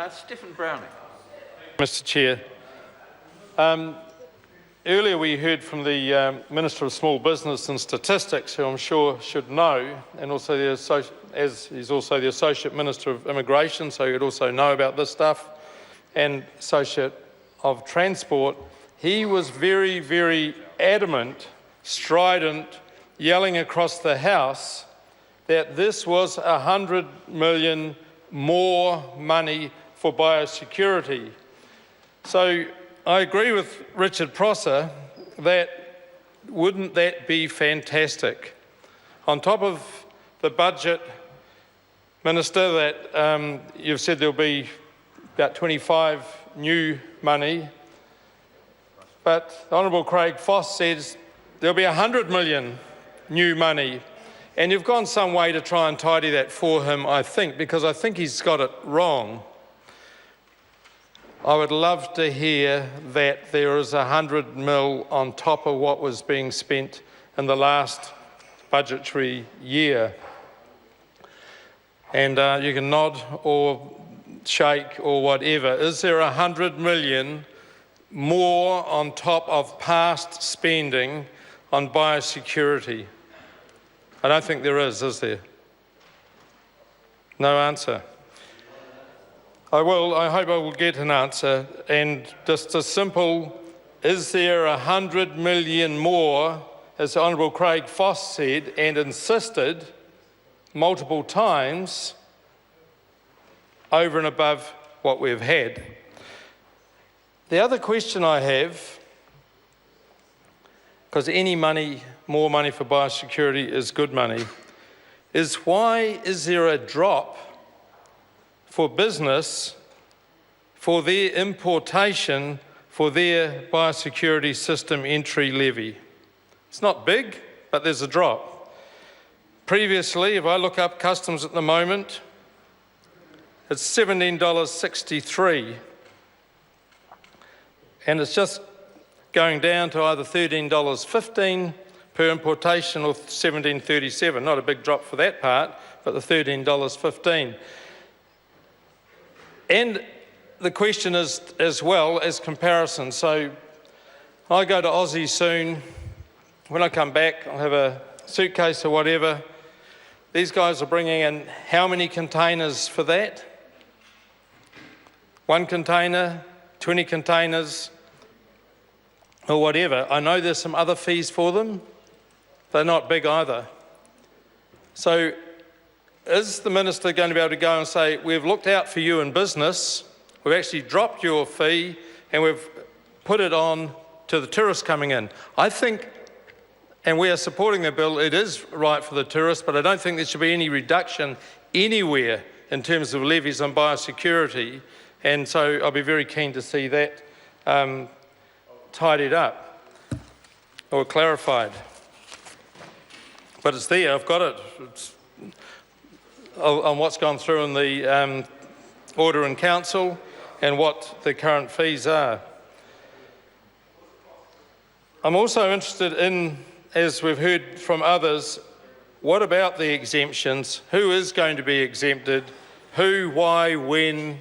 Stephen Browning. Mr Chair. Earlier we heard from the Minister of Small Business and Statistics, who I'm sure should know, and also as he's also the Associate Minister of Immigration, so he'd also know about this stuff, and Associate of Transport. He was very, very adamant, strident, yelling across the House that this was 100 million more money for biosecurity. So I agree with Richard Prosser that wouldn't that be fantastic? On top of the budget, Minister, that you've said there'll be about 25 new money, but Honourable Craig Foss says there'll be 100 million new money. And you've gone some way to try and tidy that for him, I think, because I think he's got it wrong. I would love to hear that there is 100 mil on top of what was being spent in the last budgetary year. And you can nod or shake or whatever. Is there 100 million more on top of past spending on biosecurity? I don't think there is there? No answer. I hope I will get an answer, and just a simple, is there 100 million more, as Honourable Craig Foss said and insisted multiple times, over and above what we've had? The other question I have, because any money, more money for biosecurity is good money, is why is there a drop for business for their importation for their biosecurity system entry levy? It's not big, but there's a drop. Previously, if I look up customs at the moment, it's $17.63, and it's just going down to either $13.15 per importation or $17.37. Not a big drop for that part, but the $13.15. And the question is, as well as comparison. So I go to Aussie soon. When I come back, I'll have a suitcase or whatever. These guys are bringing in how many containers for that? 1 container, 20 containers, or whatever. I know there's some other fees for them. They're not big either. So is the Minister going to be able to go and say, we've looked out for you in business, we've actually dropped your fee and we've put it on to the tourists coming in? I think, and we are supporting the bill, it is right for the tourists, but I don't think there should be any reduction anywhere in terms of levies on biosecurity, and so I'll be very keen to see that tidied up or clarified. But it's there, I've got it. It's on what's gone through in the order in council and what the current fees are. I'm also interested in, as we've heard from others, what about the exemptions? Who is going to be exempted? Who, why, when,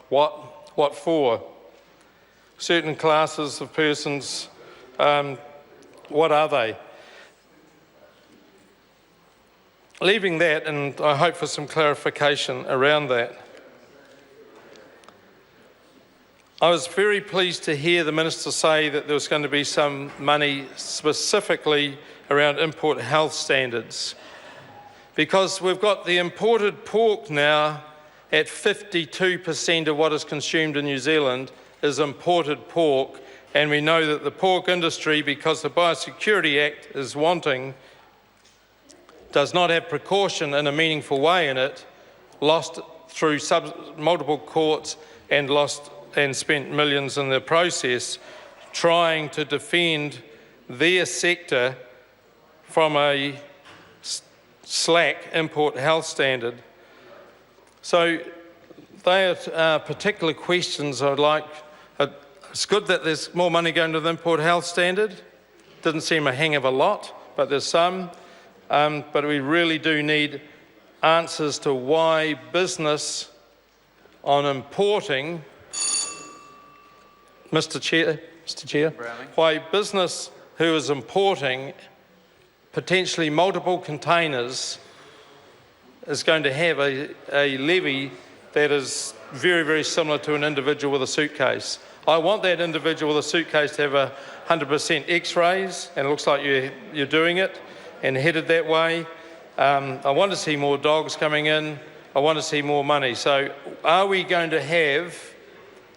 what for? Certain classes of persons, what are they? Leaving that, and I hope for some clarification around that. I was very pleased to hear the Minister say that there was going to be some money specifically around import health standards, because we've got the imported pork now at 52% of what is consumed in New Zealand is imported pork, and we know that the pork industry, because the Biosecurity Act is wanting, does not have precaution in a meaningful way in it, lost through multiple courts and spent millions in the process trying to defend their sector from a slack import health standard. So they are particular questions I'd like. It's good that there's more money going to the import health standard. Didn't seem a hang of a lot, but there's some. But we really do need answers to why business on importing, Mr Chair, why business who is importing potentially multiple containers is going to have a levy that is very, very similar to an individual with a suitcase. I want that individual with a suitcase to have 100% X-rays, and it looks like you're doing it and headed that way. I want to see more dogs coming in. I want to see more money. So are we going to have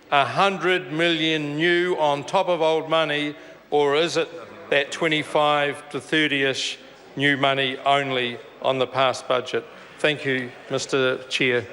100 million new on top of old money, or is it that 25 to 30-ish new money only on the past budget? Thank you, Mr Chair.